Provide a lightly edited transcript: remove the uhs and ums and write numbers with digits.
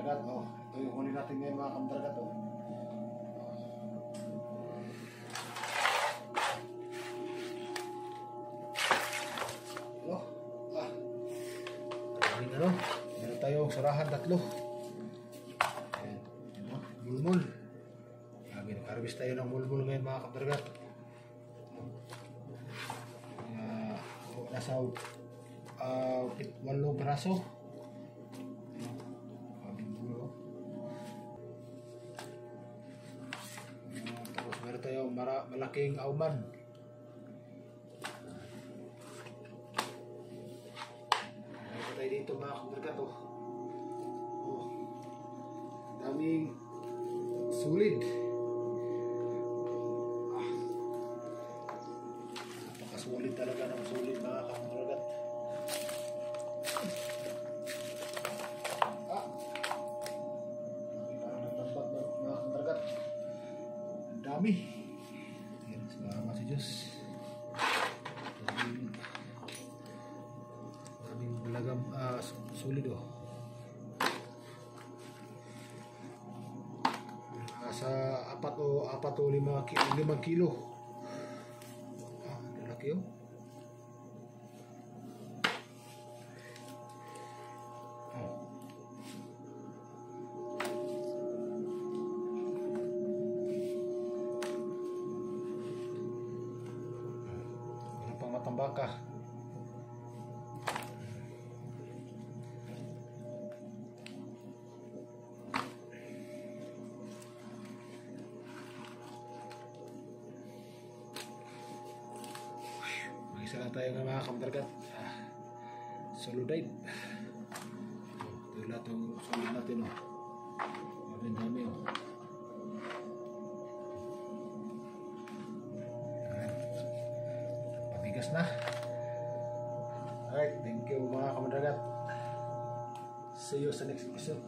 kamdragat. Oh, ito yung huli natin ngayon mga kamdragat. Oh. Meron tayong surahan 3. Ayan. Mulmul. Nag-harvest tayo ng mulmul ngayon mga kamdragat. Nasa 8 peraso. Tapos meron tayong malaking auman. Meron tayo dito mga kamdragat. Daming sulit. Napakasulit talaga ng sulit mga kamdragat. Mga kamdragat. Ang dami. Ayan, salamat sa Diyos. Daming balagam sulit oh. Sa 4 o 5 kilo. Laki oh. Meron pang matambaka. Isa lang tayo ng mga kamdragat. Solodite. Ito lahat yung solid natin oh. Maraming dami oh. Pabigas na. Alright, thank you mga kamdragat. See you sa next episode.